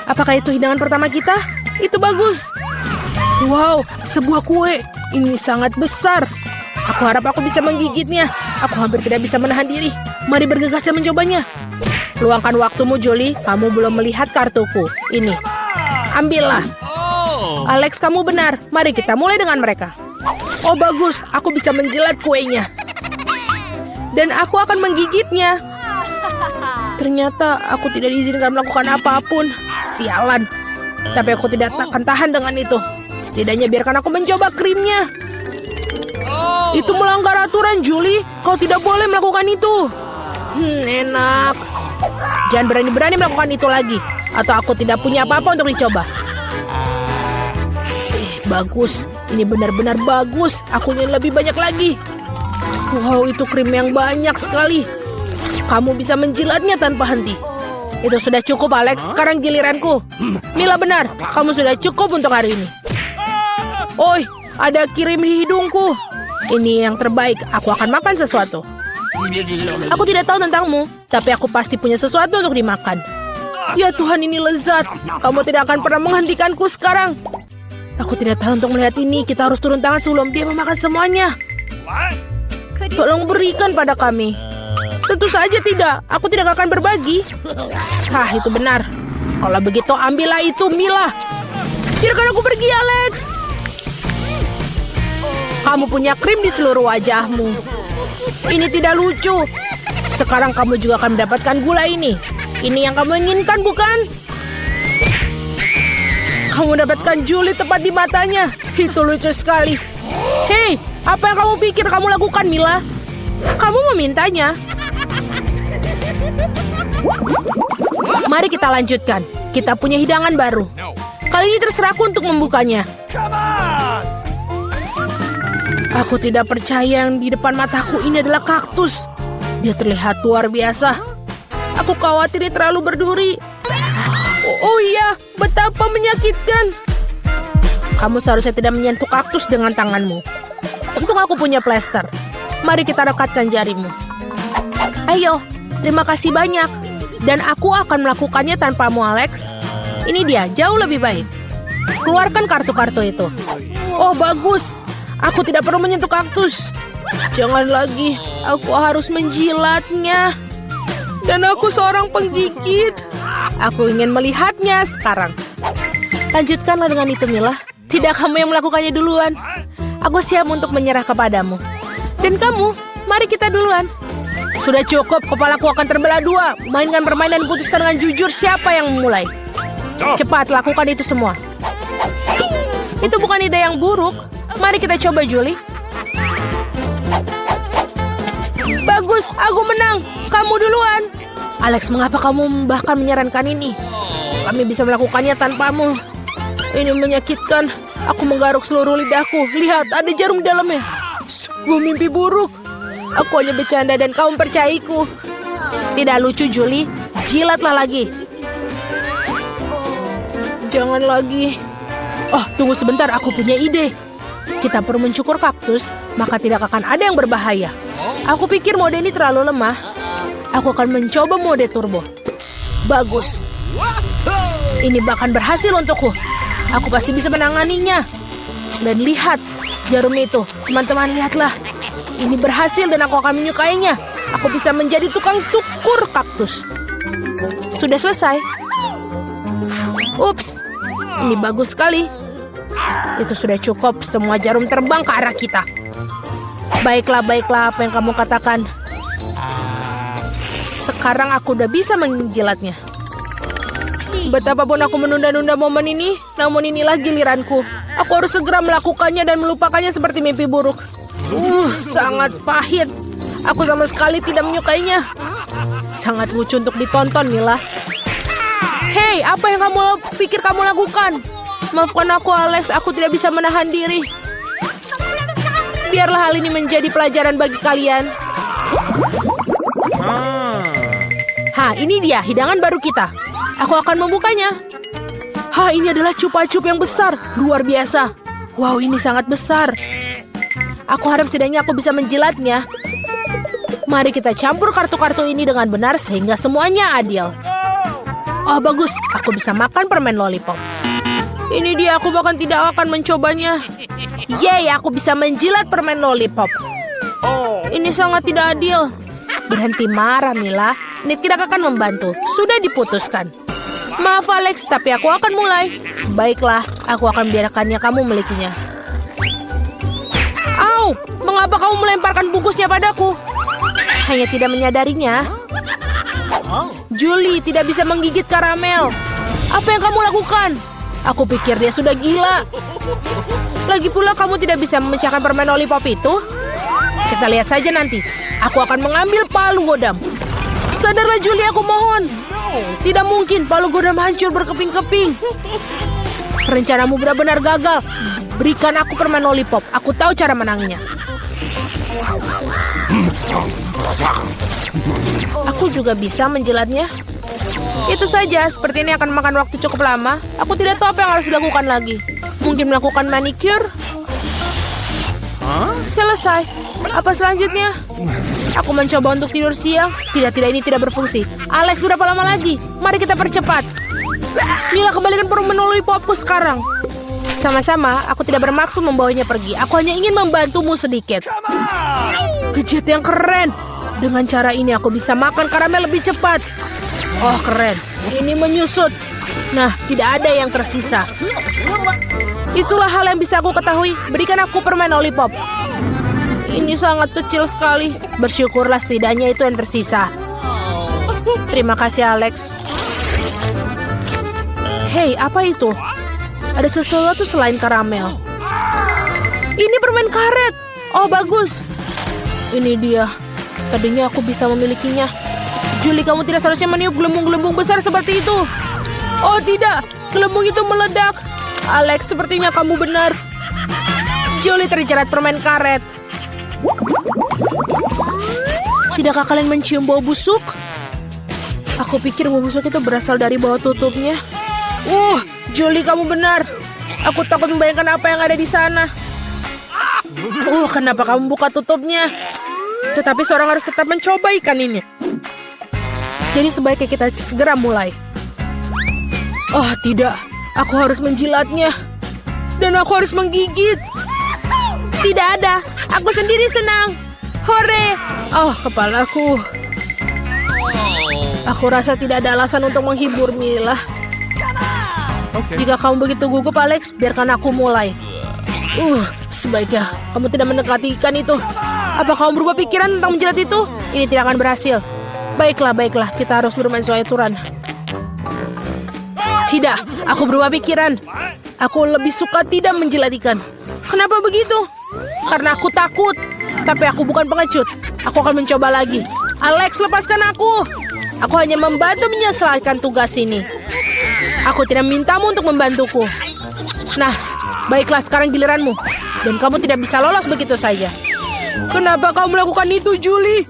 Apakah itu hidangan pertama kita? Itu bagus. Wow, sebuah kue. Ini sangat besar. Aku harap aku bisa menggigitnya. Aku hampir tidak bisa menahan diri. Mari bergegas dan mencobanya. Luangkan waktumu, Julie. Kamu belum melihat kartuku. Ini. Ambillah. Alex, kamu benar. Mari kita mulai dengan mereka. Oh, bagus. Aku bisa menjilat kuenya. Dan aku akan menggigitnya. Ternyata aku tidak diizinkan melakukan apapun. Sialan. Tapi aku tidak akan tahan dengan itu. Setidaknya biarkan aku mencoba krimnya. Itu melanggar aturan, Julie. Kau tidak boleh melakukan itu. Enak. Jangan berani-berani melakukan itu lagi. Atau aku tidak punya apa-apa untuk dicoba. Bagus. Ini benar-benar bagus. Aku ingin lebih banyak lagi. Wow, itu krim yang banyak sekali. Kamu bisa menjilatnya tanpa henti. Itu sudah cukup, Alex. Sekarang giliranku. Mila benar. Kamu sudah cukup untuk hari ini. Oi, ada kirim di hidungku. Ini yang terbaik. Aku akan makan sesuatu. Aku tidak tahu tentangmu, tapi aku pasti punya sesuatu untuk dimakan. Ya Tuhan, ini lezat. Kamu tidak akan pernah menghentikanku sekarang. Aku tidak tahu untuk melihat ini. Kita harus turun tangan sebelum dia memakan semuanya. Tolong berikan pada kami. Tentu saja tidak. Aku tidak akan berbagi. Hah, itu benar. Kalau begitu, ambillah itu, Mila. Biarkan aku pergi, Alex. Kamu punya krim di seluruh wajahmu. Ini tidak lucu. Sekarang kamu juga akan mendapatkan gula ini. Ini yang kamu inginkan, bukan? Kamu mendapatkan Julie tepat di matanya. Itu lucu sekali. Hei, apa yang kamu pikir kamu lakukan, Mila? Kamu memintanya. Mari kita lanjutkan. Kita punya hidangan baru. Kali ini terserahku untuk membukanya. Aku tidak percaya yang di depan mataku ini adalah kaktus. Dia terlihat luar biasa. Aku khawatir dia terlalu berduri. Oh iya, betapa menyakitkan. Kamu seharusnya tidak menyentuh kaktus dengan tanganmu. Untung aku punya plester. Mari kita rekatkan jarimu. Ayo, terima kasih banyak. Dan aku akan melakukannya tanpamu, Alex. Ini dia, jauh lebih baik. Keluarkan kartu-kartu itu. Oh, bagus. Aku tidak perlu menyentuh kaktus. Jangan lagi, aku harus menjilatnya. Dan aku seorang penggigit. Aku ingin melihatnya sekarang. Lanjutkanlah dengan itu, Mila. Tidak kamu yang melakukannya duluan. Aku siap untuk menyerah kepadamu. Dan kamu, mari kita duluan. Sudah cukup, kepalaku akan terbelah dua. Mainkan permainan dan putuskan dengan jujur siapa yang memulai. Cepat, lakukan itu semua. Itu bukan ide yang buruk. Mari kita coba, Julie. Bagus, aku menang. Kamu duluan. Alex, mengapa kamu bahkan menyarankan ini? Kami bisa melakukannya tanpamu. Ini menyakitkan. Aku menggaruk seluruh lidahku. Lihat, ada jarum di dalamnya. Sungguh mimpi buruk. Aku hanya bercanda dan kamu percayaiku. Tidak lucu, Julie. Jilatlah lagi. Jangan lagi. Oh, tunggu sebentar. Aku punya ide. Kita perlu mencukur kaktus, maka tidak akan ada yang berbahaya. Aku pikir mode ini terlalu lemah. Aku akan mencoba mode turbo. Bagus. Ini bahkan berhasil untukku. Aku pasti bisa menanganinya. Dan lihat, jarum itu. Teman-teman, lihatlah. Ini berhasil dan aku akan menyukainya. Aku bisa menjadi tukang cukur kaktus. Sudah selesai. Ups, ini bagus sekali. Itu sudah cukup, semua jarum terbang ke arah kita. Baiklah, apa yang kamu katakan. Sekarang aku udah bisa menjilatnya. Betapapun aku menunda-nunda momen ini, namun inilah giliranku. Aku harus segera melakukannya dan melupakannya seperti mimpi buruk. Sangat pahit. Aku sama sekali tidak menyukainya. Sangat lucu untuk ditonton, Mila. Hei, apa yang kamu pikir kamu lakukan? Maafkan aku, Alex. Aku tidak bisa menahan diri. Biarlah hal ini menjadi pelajaran bagi kalian. Ini dia hidangan baru kita. Aku akan membukanya. Ini adalah cupa-cup yang besar. Luar biasa. Wow, ini sangat besar. Aku harap setidaknya aku bisa menjilatnya. Mari kita campur kartu-kartu ini dengan benar sehingga semuanya adil. Oh bagus, aku bisa makan permen lollipop. Ini dia, aku bahkan tidak akan mencobanya. Yeay, aku bisa menjilat permen lollipop. Ini sangat tidak adil. Berhenti marah, Mila. Ini tidak akan membantu. Sudah diputuskan. Maaf, Alex, tapi aku akan mulai. Baiklah, aku akan biarkannya kamu milikinya. Au, mengapa kamu melemparkan bungkusnya padaku? Hanya tidak menyadarinya. Julie tidak bisa menggigit karamel. Apa yang kamu lakukan? Aku pikir dia sudah gila. Lagi pula kamu tidak bisa memecahkan permen lollipop itu. Kita lihat saja nanti. Aku akan mengambil palu godam. Sadarlah Julie, aku mohon. Tidak mungkin palu godam hancur berkeping-keping. Rencanamu benar-benar gagal. Berikan aku permen lollipop. Aku tahu cara menangnya. Aku juga bisa menjilatnya. Itu saja, seperti ini akan makan waktu cukup lama. Aku tidak tahu apa yang harus dilakukan lagi. Mungkin melakukan manicure? Selesai. Apa selanjutnya? Aku mencoba untuk tidur siang. Tidak, ini tidak berfungsi. Alex, berapa lama lagi? Mari kita percepat. Mila, kembalikan permen lollipopku sekarang. Sama-sama, aku tidak bermaksud membawanya pergi. Aku hanya ingin membantumu sedikit. Gadget yang keren. Dengan cara ini aku bisa makan karamel lebih cepat. Oh, keren. Ini menyusut. Nah, tidak ada yang tersisa. Itulah hal yang bisa aku ketahui. Berikan aku permen lollipop. Ini sangat kecil sekali. Bersyukurlah setidaknya itu yang tersisa. Terima kasih, Alex. Hei, apa itu? Ada sesuatu selain karamel. Ini permen karet. Oh, bagus. Ini dia. Tadinya aku bisa memilikinya. Julie, kamu tidak seharusnya meniup gelembung-gelembung besar seperti itu. Oh tidak, gelembung itu meledak. Alex, sepertinya kamu benar. Julie terjerat permen karet. Tidakkah kalian mencium bau busuk? Aku pikir bau busuk itu berasal dari bawah tutupnya. Julie, kamu benar. Aku takut membayangkan apa yang ada di sana. Kenapa kamu buka tutupnya? Tetapi seorang harus tetap mencoba ikan ini. Jadi sebaiknya kita segera mulai. Oh tidak, aku harus menjilatnya. Dan aku harus menggigit. Tidak ada, aku sendiri senang. Hore! Oh, kepalaku. Aku rasa tidak ada alasan untuk menghibur Mila. Jika kamu begitu gugup, Alex, biarkan aku mulai. Sebaiknya kamu tidak mendekati ikan itu. Apa kamu berubah pikiran tentang menjilat itu? Ini tidak akan berhasil. Baiklah, kita harus bermain sesuai aturan. Tidak, aku berubah pikiran. Aku lebih suka tidak menjilat ikan. Kenapa begitu? Karena aku takut. Tapi aku bukan pengecut. Aku akan mencoba lagi. Alex, lepaskan aku. Aku hanya membantu menyelesaikan tugas ini. Aku tidak mintamu untuk membantuku. Nah, baiklah, sekarang giliranmu. Dan kamu tidak bisa lolos begitu saja. Kenapa kau melakukan itu, Julie?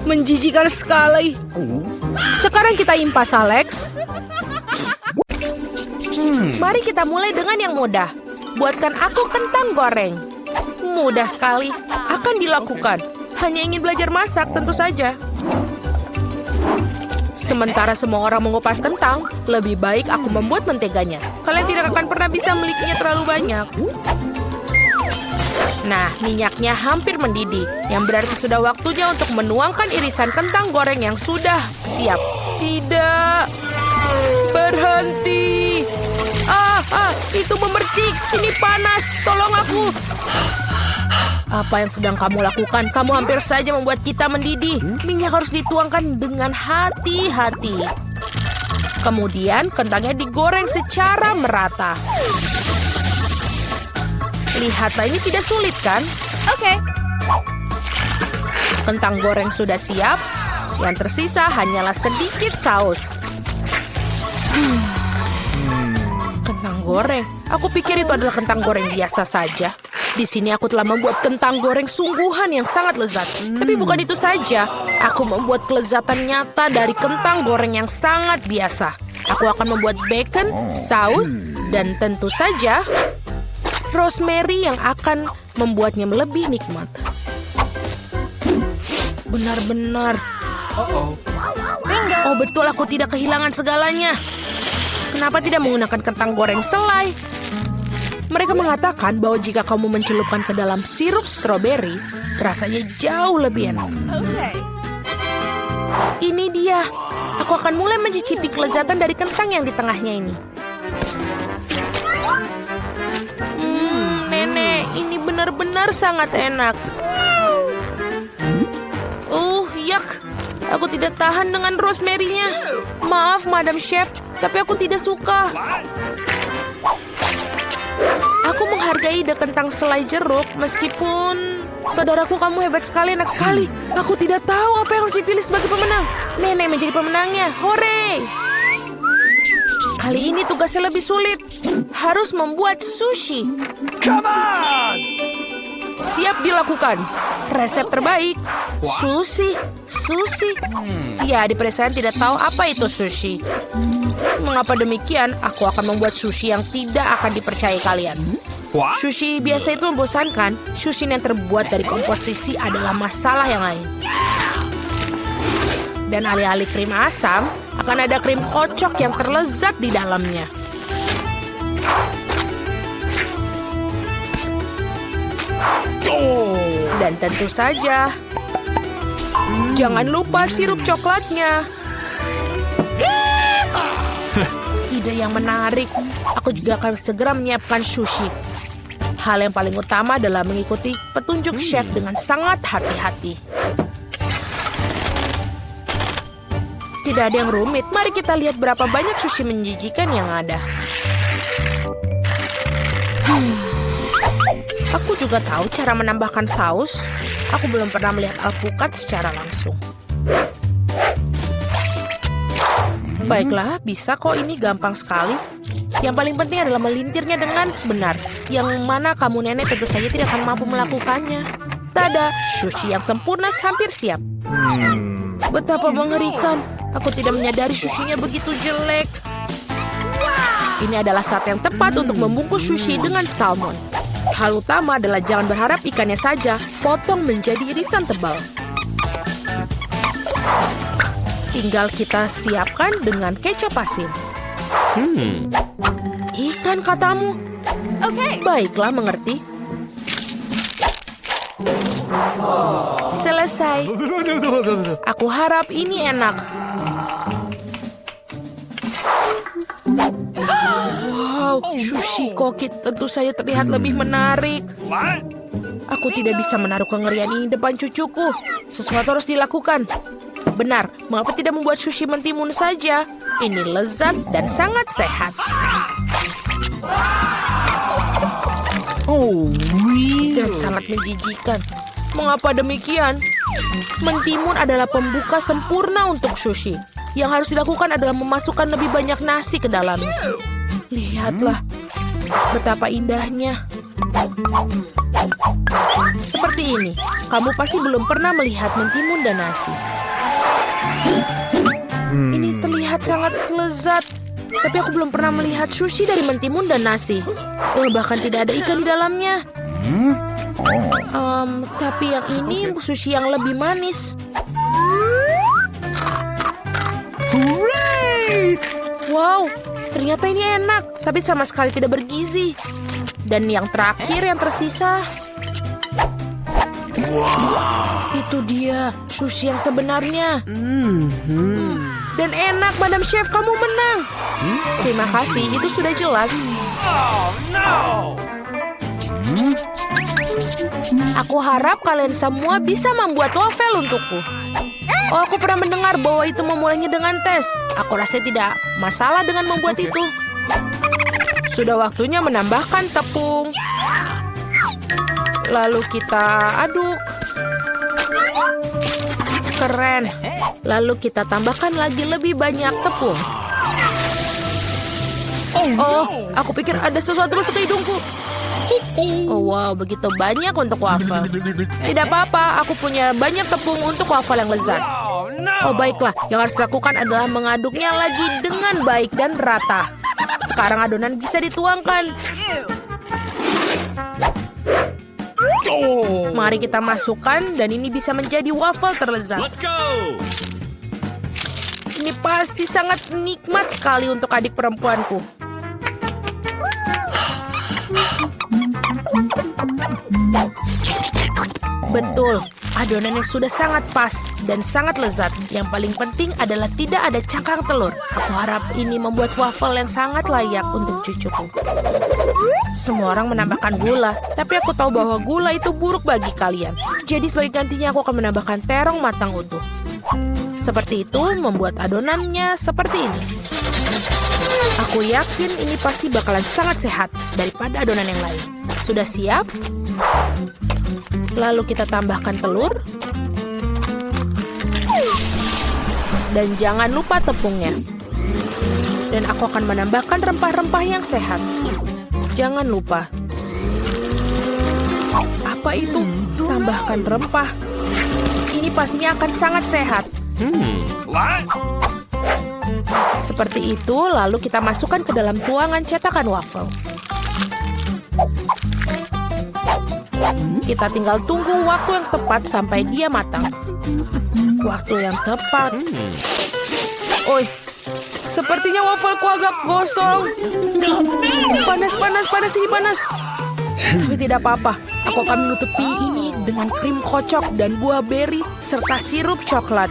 Menjijikan sekali. Sekarang kita impas, Alex. Mari kita mulai dengan yang mudah. Buatkan aku kentang goreng. Mudah sekali. Akan dilakukan. Hanya ingin belajar masak, tentu saja. Sementara semua orang mengupas kentang, lebih baik aku membuat menteganya. Kalian tidak akan pernah bisa memilikinya terlalu banyak. Nah, minyaknya hampir mendidih, yang berarti sudah waktunya untuk menuangkan irisan kentang goreng yang sudah siap. Tidak. Berhenti. Itu memercik. Ini panas. Tolong aku. Apa yang sedang kamu lakukan? Kamu hampir saja membuat kita mendidih. Minyak harus dituangkan dengan hati-hati. Kemudian kentangnya digoreng secara merata. Lihatlah, ini tidak sulit kan? Oke. Kentang goreng sudah siap. Yang tersisa hanyalah sedikit saus. Kentang goreng. Aku pikir itu adalah kentang goreng biasa saja. Di sini aku telah membuat kentang goreng sungguhan yang sangat lezat. Tapi bukan itu saja. Aku membuat kelezatan nyata dari kentang goreng yang sangat biasa. Aku akan membuat bacon, saus, dan tentu saja rosemary yang akan membuatnya lebih nikmat. Benar-benar. Oh betul, aku tidak kehilangan segalanya. Kenapa tidak menggunakan kentang goreng selai? Mereka mengatakan bahwa jika kamu mencelupkan ke dalam sirup stroberi, rasanya jauh lebih enak. Ini dia. Aku akan mulai mencicipi kelezatan dari kentang yang di tengahnya ini. Nenek, ini benar-benar sangat enak. Yak. Aku tidak tahan dengan rosemary-nya. Maaf, Madam Chef, tapi aku tidak suka. Aku menghargai ide kentang selai jeruk, meskipun... Saudaraku, kamu hebat sekali, enak sekali. Aku tidak tahu apa yang harus dipilih sebagai pemenang. Nenek menjadi pemenangnya. Hore! Kali ini tugasnya lebih sulit. Harus membuat sushi. Come on! Siap dilakukan. Resep terbaik. Sushi. Ya, di pedesaan tidak tahu apa itu sushi. Mengapa demikian? Aku akan membuat sushi yang tidak akan dipercayai kalian. Sushi biasa itu membosankan. Sushi yang terbuat dari komposisi adalah masalah yang lain. Dan alih-alih krim asam, akan ada krim kocok yang terlezat di dalamnya. Dan tentu saja, jangan lupa sirup coklatnya. Ide yang menarik. Aku juga akan segera menyiapkan sushi. Hal yang paling utama adalah mengikuti petunjuk chef dengan sangat hati-hati. Tidak ada yang rumit. Mari kita lihat berapa banyak sushi menjijikan yang ada. Aku juga tahu cara menambahkan saus. Aku belum pernah melihat alpukat secara langsung. Baiklah, bisa kok, ini gampang sekali. Yang paling penting adalah melintirnya dengan benar. Yang mana kamu nenek tentu saja tidak akan mampu melakukannya. Tada, sushi yang sempurna hampir siap. Betapa mengerikan. Aku tidak menyadari sushinya begitu jelek. Ini adalah saat yang tepat untuk membungkus sushi dengan salmon. Hal utama adalah jangan berharap ikannya saja, potong menjadi irisan tebal. Tinggal kita siapkan dengan kecap asin. Ikan katamu? Oke. Baiklah, mengerti. Selesai. Aku harap ini enak. Wow, sushi koki tentu saja terlihat lebih menarik. Aku tidak bisa menaruh kengerian ini depan cucuku. Sesuatu harus dilakukan. Benar, mengapa tidak membuat sushi mentimun saja? Ini lezat dan sangat sehat. Dan sangat menjijikan. Mengapa demikian? Mentimun adalah pembuka sempurna untuk sushi. Yang harus dilakukan adalah memasukkan lebih banyak nasi ke dalamnya. Lihatlah, betapa indahnya. Seperti ini, kamu pasti belum pernah melihat mentimun dan nasi. Ini terlihat sangat lezat. Tapi aku belum pernah melihat sushi dari mentimun dan nasi. Bahkan tidak ada ikan di dalamnya. Tapi yang ini sushi yang lebih manis. Wow, ternyata ini enak. Tapi sama sekali tidak bergizi. Dan yang terakhir yang tersisa. Itu dia, sushi yang sebenarnya. Dan enak, Madam Chef, kamu menang. Terima kasih, itu sudah jelas. Aku harap kalian semua bisa membuat waffle untukku. Oh, aku pernah mendengar bahwa itu memulainya dengan tes. Aku rasa tidak masalah dengan membuat itu. Sudah waktunya menambahkan tepung. Lalu kita aduk. Keren. Lalu kita tambahkan lagi lebih banyak tepung. Oh, aku pikir ada sesuatu masuk ke hidungku. Oh wow, begitu banyak untuk waffle. Tidak apa-apa, aku punya banyak tepung untuk waffle yang lezat. Oh baiklah, yang harus dilakukan adalah mengaduknya lagi dengan baik dan rata. Sekarang adonan bisa dituangkan. Mari kita masukkan dan ini bisa menjadi waffle terlezat. Let's go! Ini pasti sangat nikmat sekali untuk adik perempuanku. Betul, adonannya sudah sangat pas dan sangat lezat. Yang paling penting adalah tidak ada cakang telur. Aku harap ini membuat waffle yang sangat layak untuk cucuku. Semua orang menambahkan gula, tapi aku tahu bahwa gula itu buruk bagi kalian. Jadi sebagai gantinya aku akan menambahkan terong matang utuh. Seperti itu membuat adonannya seperti ini. Aku yakin ini pasti bakalan sangat sehat daripada adonan yang lain. Sudah siap? Lalu kita tambahkan telur. Dan jangan lupa tepungnya. Dan aku akan menambahkan rempah-rempah yang sehat. Jangan lupa. Apa itu? Tambahkan rempah. Ini pastinya akan sangat sehat. What? Seperti itu, lalu kita masukkan ke dalam tuangan cetakan waffle. Kita tinggal tunggu waktu yang tepat sampai dia matang. Waktu yang tepat. Oi, sepertinya waffleku agak gosong. Panas ini panas. Tapi tidak apa-apa. Aku akan menutupi ini dengan krim kocok dan buah beri serta sirup coklat.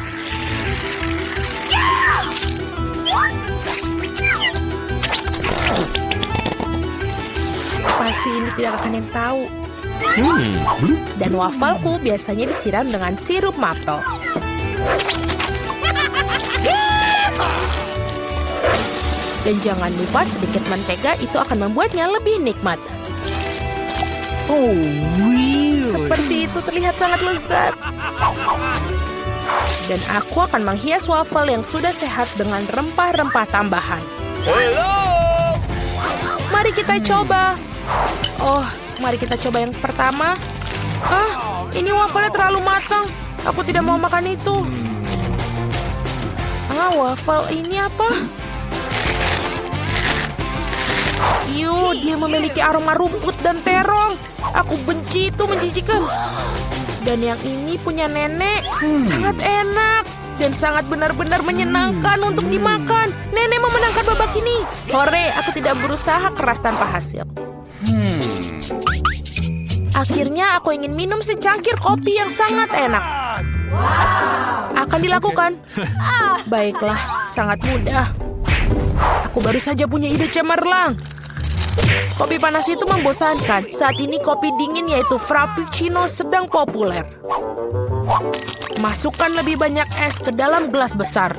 Pasti ini tidak akan yang tahu. Dan wafelku biasanya disiram dengan sirup maple. Dan jangan lupa sedikit mentega, itu akan membuatnya lebih nikmat. Oh, really? Seperti itu terlihat sangat lezat. Dan aku akan menghias waffle yang sudah sehat dengan rempah-rempah tambahan. Hello! Mari kita coba. Oh, mari kita coba yang pertama. Ini wafelnya terlalu matang. Aku tidak mau makan itu. Waffle ini apa? Dia memiliki aroma rumput dan terong. Aku benci itu, menjijikan. Dan yang ini punya nenek. Sangat enak. Dan sangat benar-benar menyenangkan untuk dimakan. Nenek memenangkan babak ini. Hore, aku tidak berusaha keras tanpa hasil. Akhirnya aku ingin minum secangkir kopi yang sangat enak. Akan dilakukan. Baiklah, sangat mudah. Aku baru saja punya ide cemerlang. Kopi panas itu membosankan. Saat ini kopi dingin yaitu Frappuccino sedang populer. Masukkan lebih banyak es ke dalam gelas besar.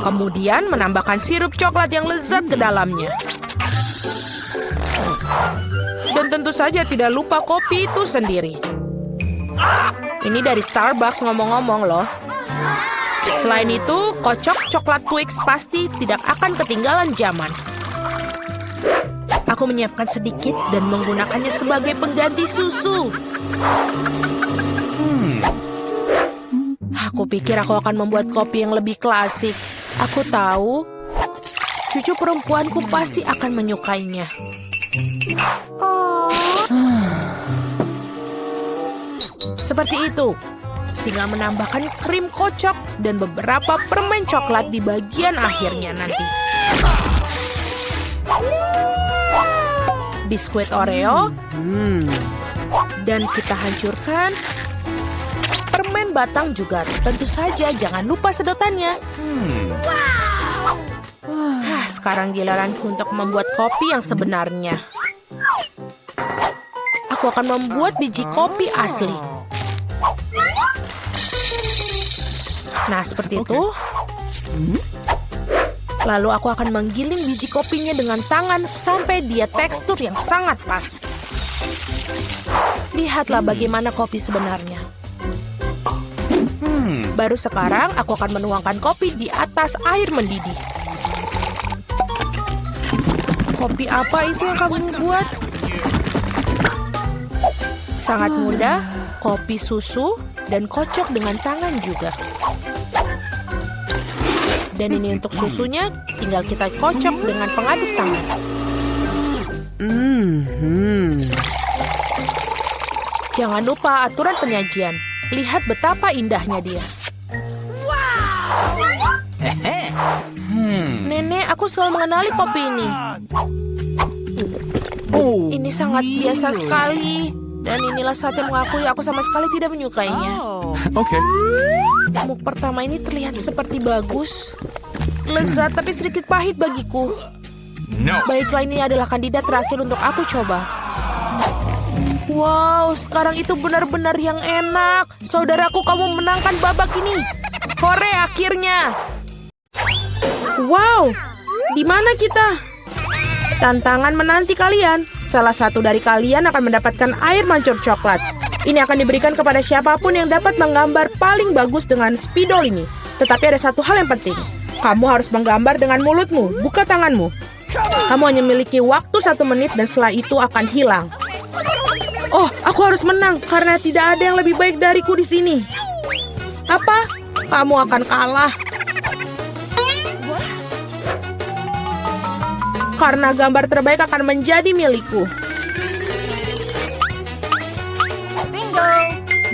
Kemudian menambahkan sirup coklat yang lezat ke dalamnya. Dan tentu saja tidak lupa kopi itu sendiri. Ini dari Starbucks ngomong-ngomong loh. Selain itu, kocok coklat Twix pasti tidak akan ketinggalan zaman. Aku menyiapkan sedikit dan menggunakannya sebagai pengganti susu. Aku pikir aku akan membuat kopi yang lebih klasik. Aku tahu, cucu perempuanku pasti akan menyukainya. Seperti itu. Tinggal menambahkan krim kocok dan beberapa permen coklat di bagian akhirnya nanti. Biskuit Oreo. Dan kita hancurkan permen batang juga. Tentu saja jangan lupa sedotannya. Sekarang giliranku untuk membuat kopi yang sebenarnya. Aku akan membuat biji kopi asli. Nah, seperti itu. Lalu aku akan menggiling biji kopinya dengan tangan sampai dia tekstur yang sangat pas. Lihatlah bagaimana kopi sebenarnya. Baru sekarang aku akan menuangkan kopi di atas air mendidih. Kopi apa itu yang kamu buat? Sangat mudah, kopi susu dan kocok dengan tangan juga. Dan ini untuk susunya, tinggal kita kocok dengan pengaduk tangan. Jangan lupa aturan penyajian. Lihat betapa indahnya dia. aku selalu mengenali kopi ini. Oh, Ini sangat biasa sekali. Dan inilah saatnya mengakui aku sama sekali tidak menyukainya. Okay. Muk pertama ini terlihat seperti bagus. Lezat tapi sedikit pahit bagiku. No. Baiklah, ini adalah kandidat terakhir untuk aku coba. Wow, sekarang itu benar-benar yang enak. Saudaraku, kamu menangkan babak ini. Hore, akhirnya. Wow, di mana kita? Tantangan menanti kalian. Salah satu dari kalian akan mendapatkan air mancur coklat. Ini akan diberikan kepada siapapun yang dapat menggambar paling bagus dengan spidol ini. Tetapi ada satu hal yang penting. Kamu harus menggambar dengan mulutmu, bukan tanganmu. Kamu hanya memiliki waktu 1 menit dan setelah itu akan hilang. Oh, aku harus menang karena tidak ada yang lebih baik dariku di sini. Apa? Kamu akan kalah. Karena gambar terbaik akan menjadi milikku.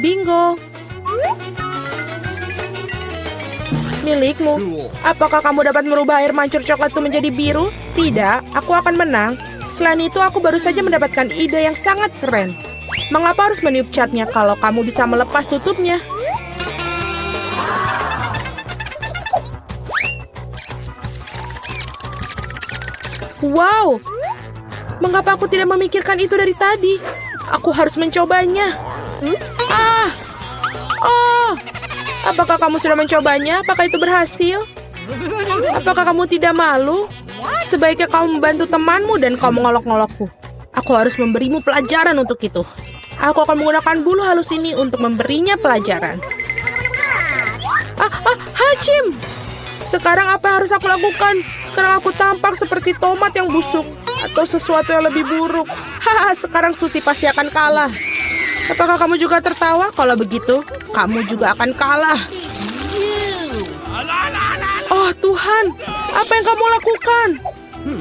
Bingo. Milikmu. Apakah kamu dapat merubah air mancur coklat itu menjadi biru? Tidak, aku akan menang. Selain itu, aku baru saja mendapatkan ide yang sangat keren. Mengapa harus meniup catnya kalau kamu bisa melepas tutupnya? Wow, mengapa aku tidak memikirkan itu dari tadi? Aku harus mencobanya. Oh, apakah kamu sudah mencobanya? Apakah itu berhasil? Apakah kamu tidak malu? Sebaiknya kamu membantu temanmu dan kau mengolok-ngolokku. Aku harus memberimu pelajaran untuk itu. Aku akan menggunakan bulu halus ini untuk memberinya pelajaran. Hachim! Sekarang apa yang harus aku lakukan? Sekarang aku tampak seperti tomat yang busuk. Atau sesuatu yang lebih buruk. Haha, sekarang Susi pasti akan kalah. Apakah kamu juga tertawa? Kalau begitu, kamu juga akan kalah. Oh Tuhan, apa yang kamu lakukan?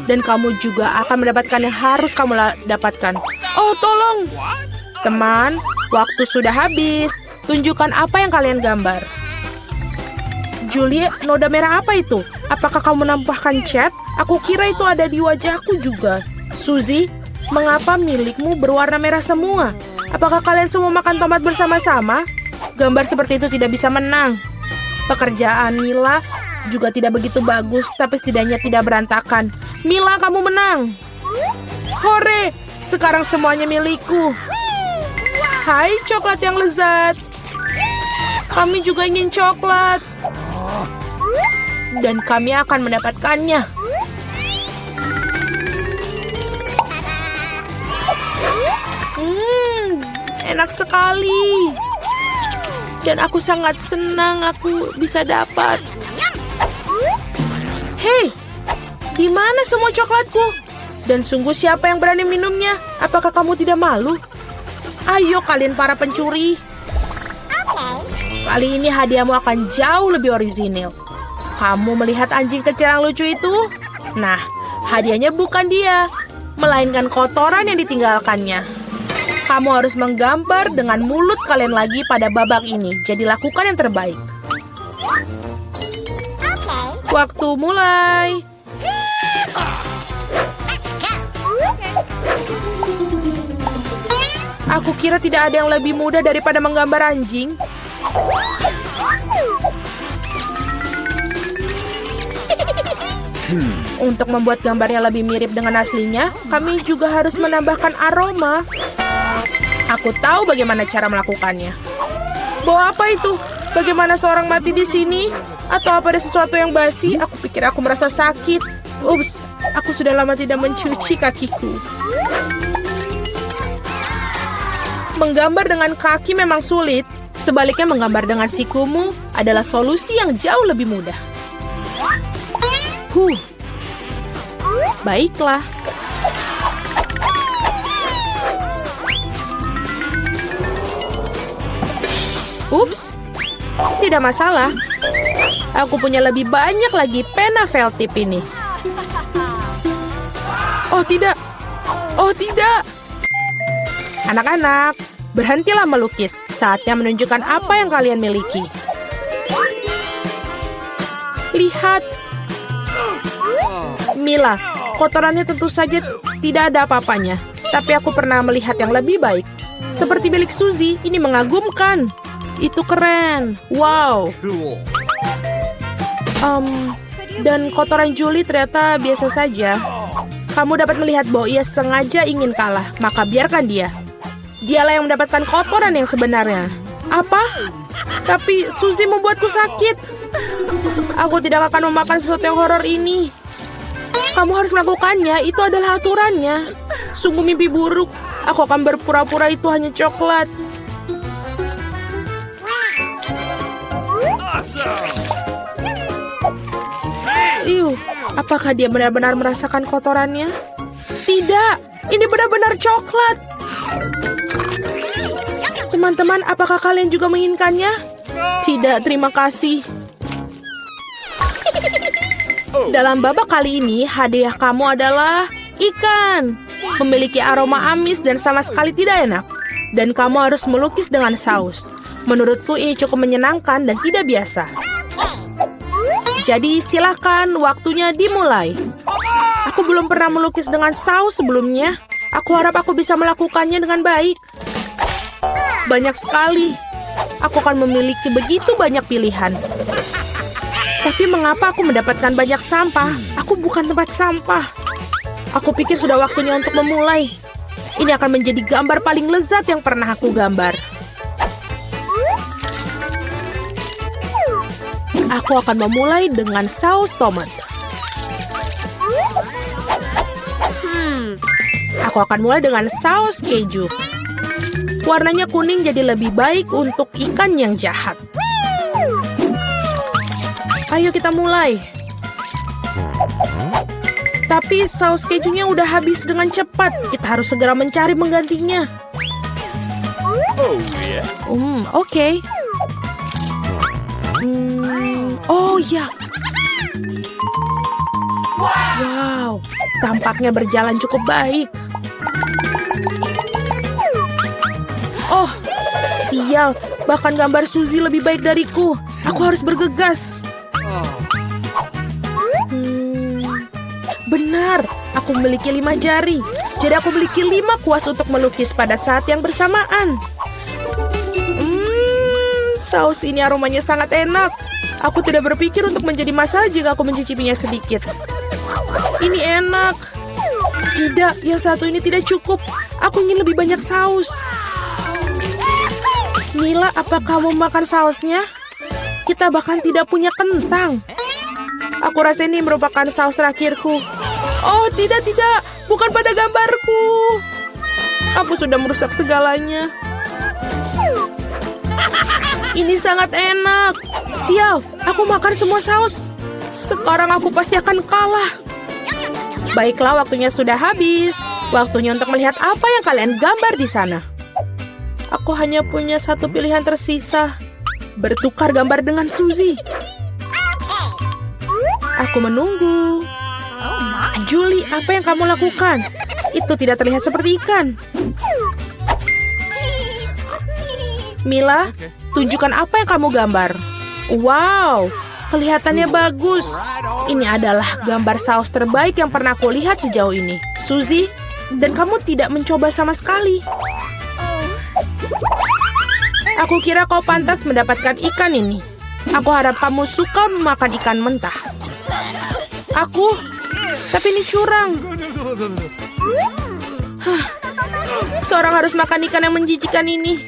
Dan kamu juga akan mendapatkan yang harus kamu dapatkan. Oh tolong. Teman, waktu sudah habis. Tunjukkan apa yang kalian gambar. Julie, noda merah apa itu? Apakah kamu menambahkan cat? Aku kira itu ada di wajahku juga. Suzy, mengapa milikmu berwarna merah semua? Apakah kalian semua makan tomat bersama-sama? Gambar seperti itu tidak bisa menang. Pekerjaan Mila juga tidak begitu bagus, tapi setidaknya tidak berantakan. Mila, kamu menang. Hore, sekarang semuanya milikku. Hai, coklat yang lezat. Kami juga ingin coklat. Dan kami akan mendapatkannya. Enak sekali. Dan aku sangat senang aku bisa dapat. Hei, di mana semua coklatku? Dan sungguh siapa yang berani minumnya? Apakah kamu tidak malu? Ayo kalian para pencuri. Kali ini hadiahmu akan jauh lebih orisinil. Kamu melihat anjing kecil yang lucu itu? Nah, hadiahnya bukan dia, melainkan kotoran yang ditinggalkannya. Kamu harus menggambar dengan mulut kalian lagi pada babak ini. Jadi lakukan yang terbaik. Waktu mulai. Aku kira tidak ada yang lebih mudah daripada menggambar anjing. Untuk membuat gambarnya lebih mirip dengan aslinya, kami juga harus menambahkan aroma. Aku tahu bagaimana cara melakukannya. Bau apa itu? Bagaimana seorang mati di sini? Atau apa ada sesuatu yang basi? Aku pikir aku merasa sakit. Ups, aku sudah lama tidak mencuci kakiku. Menggambar dengan kaki memang sulit. Sebaliknya menggambar dengan sikumu adalah solusi yang jauh lebih mudah. Baiklah. Ups, tidak masalah. Aku punya lebih banyak lagi pena felt tip ini. Oh tidak. Oh tidak. Anak-anak, berhentilah melukis. Saatnya menunjukkan apa yang kalian miliki. Lihat. Mila, kotorannya tentu saja tidak ada apa-apanya. Tapi aku pernah melihat yang lebih baik. Seperti milik Suzy, ini mengagumkan. Itu keren. Wow. Cool. Dan kotoran Julie ternyata biasa saja. Kamu dapat melihat bahwa ia sengaja ingin kalah, maka biarkan dia. Dialah yang mendapatkan kotoran yang sebenarnya. Apa? Tapi Suzy membuatku sakit. Aku tidak akan memakan sesuatu yang horor ini. Kamu harus melakukannya, itu adalah aturannya. Sungguh mimpi buruk. Aku akan berpura-pura itu hanya coklat. Awesome. Apakah dia benar-benar merasakan kotorannya? Tidak, ini benar-benar coklat. Teman-teman, apakah kalian juga menginginkannya? Tidak, terima kasih. Dalam babak kali ini, hadiah kamu adalah ikan. Memiliki aroma amis dan sama sekali tidak enak. Dan kamu harus melukis dengan saus. Menurutku ini cukup menyenangkan dan tidak biasa. Jadi silakan, waktunya dimulai. Aku belum pernah melukis dengan saus sebelumnya. Aku harap aku bisa melakukannya dengan baik. Banyak sekali. Aku akan memiliki begitu banyak pilihan. Tapi mengapa aku mendapatkan banyak sampah? Aku bukan tempat sampah. Aku pikir sudah waktunya untuk memulai. Ini akan menjadi gambar paling lezat yang pernah aku gambar. Aku akan memulai dengan saus tomat. Aku akan mulai dengan saus keju. Warnanya kuning jadi lebih baik untuk ikan yang jahat. Ayo kita mulai. Tapi saus kejunya udah habis dengan cepat. Kita harus segera mencari penggantinya. Oh, yeah. Oke. Oh ya. Wow, tampaknya berjalan cukup baik. Oh, sial. Bahkan gambar Suzy lebih baik dariku. Aku harus bergegas. Benar, aku memiliki 5 jari. Jadi aku memiliki 5 kuas untuk melukis pada saat yang bersamaan. Saus ini aromanya sangat enak. Aku tidak berpikir untuk menjadi masalah jika aku mencicipinya sedikit. Ini enak. Tidak, yang satu ini tidak cukup. Aku ingin lebih banyak saus. Mila, apa kamu makan sausnya? Kita bahkan tidak punya kentang. Aku rasa ini merupakan saus terakhirku. Oh, tidak. Bukan pada gambarku. Aku sudah merusak segalanya. Ini sangat enak. Sial, aku makan semua saus. Sekarang aku pasti akan kalah. Baiklah, waktunya sudah habis. Waktunya untuk melihat apa yang kalian gambar di sana. Aku hanya punya satu pilihan tersisa. Bertukar gambar dengan Suzy. Aku menunggu. Julie, apa yang kamu lakukan? Itu tidak terlihat seperti ikan. Mila, tunjukkan apa yang kamu gambar. Wow, kelihatannya bagus. Ini adalah gambar saus terbaik yang pernah aku lihat sejauh ini. Suzy, dan kamu tidak mencoba sama sekali. Aku kira kau pantas mendapatkan ikan ini. Aku harap kamu suka memakan ikan mentah. Tapi ini curang. Seorang harus makan ikan yang menjijikan ini.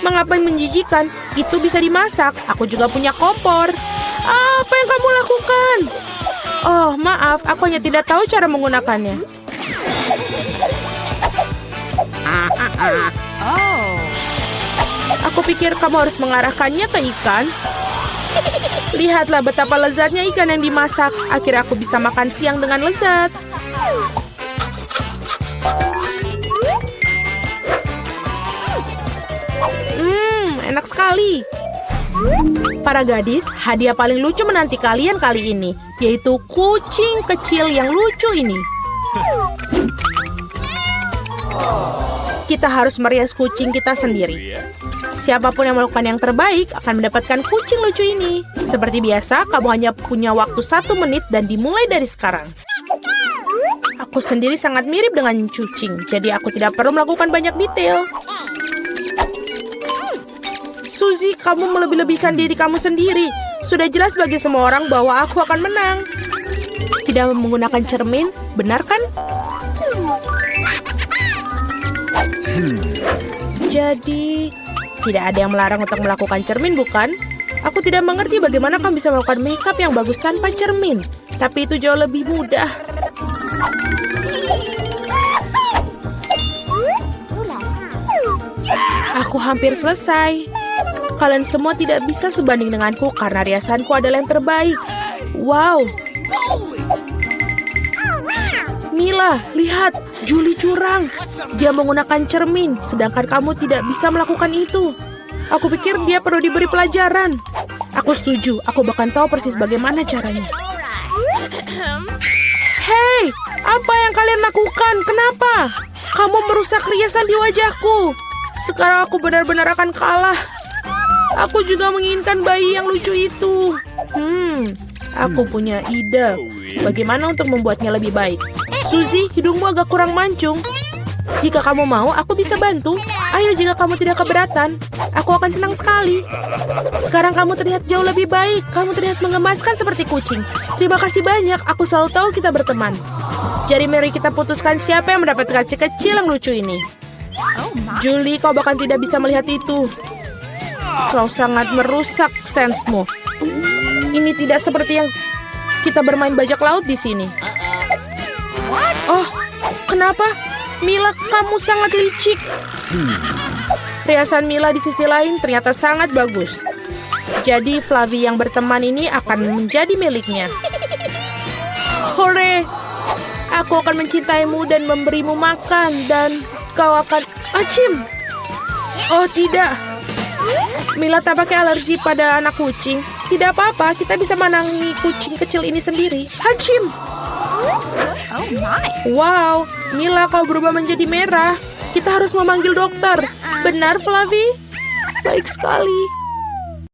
Mengapa menjijikan? Itu bisa dimasak. Aku juga punya kompor. Apa yang kamu lakukan? Oh, maaf. Aku hanya tidak tahu cara menggunakannya. Aku pikir kamu harus mengarahkannya ke ikan. Lihatlah betapa lezatnya ikan yang dimasak. Akhirnya aku bisa makan siang dengan lezat. Enak sekali. Para gadis, hadiah paling lucu menanti kalian kali ini, yaitu kucing kecil yang lucu ini. Kita harus merias kucing kita sendiri. Siapapun yang melakukan yang terbaik akan mendapatkan kucing lucu ini. Seperti biasa, kamu hanya punya waktu 1 menit dan dimulai dari sekarang. Aku sendiri sangat mirip dengan kucing, jadi aku tidak perlu melakukan banyak detail. Suzy, kamu melebih-lebihkan diri kamu sendiri. Sudah jelas bagi semua orang bahwa aku akan menang. Tidak menggunakan cermin, benar kan? Jadi, tidak ada yang melarang untuk melakukan cermin, bukan? Aku tidak mengerti bagaimana kamu bisa melakukan makeup yang bagus tanpa cermin. Tapi itu jauh lebih mudah. Aku hampir selesai. Kalian semua tidak bisa sebanding denganku karena riasanku adalah yang terbaik. Wow. Mila, lihat. Julie curang. Dia menggunakan cermin, sedangkan kamu tidak bisa melakukan itu. Aku pikir dia perlu diberi pelajaran. Aku setuju. Aku bahkan tahu persis bagaimana caranya. Hei, apa yang kalian lakukan? Kenapa? Kamu merusak riasan di wajahku. Sekarang aku benar-benar akan kalah. Aku juga menginginkan bayi yang lucu itu. Aku punya ide. Bagaimana untuk membuatnya lebih baik? Suzy, hidungmu agak kurang mancung. Jika kamu mau, aku bisa bantu. Ayo, jika kamu tidak keberatan, aku akan senang sekali. Sekarang kamu terlihat jauh lebih baik. Kamu terlihat mengemaskan seperti kucing. Terima kasih banyak. Aku selalu tahu kita berteman. Jadi mari kita putuskan siapa yang mendapatkan si kecil yang lucu ini. Julie, kau bahkan tidak bisa melihat itu. Kau sangat merusak sensemu. Ini tidak seperti yang kita bermain bajak laut di sini. Oh, kenapa? Mila, kamu sangat licik. Riasan Mila di sisi lain ternyata sangat bagus. Jadi Flavie yang berteman ini akan menjadi miliknya. Hore! Aku akan mencintaimu dan memberimu makan dan kau akan... Acim! Oh tidak. Mila tampaknya alergi pada anak kucing. Tidak apa-apa, kita bisa menangi kucing kecil ini sendiri. Hacim! Wow, Mila, kau berubah menjadi merah. Kita harus memanggil dokter. Benar, Flavie? Baik sekali.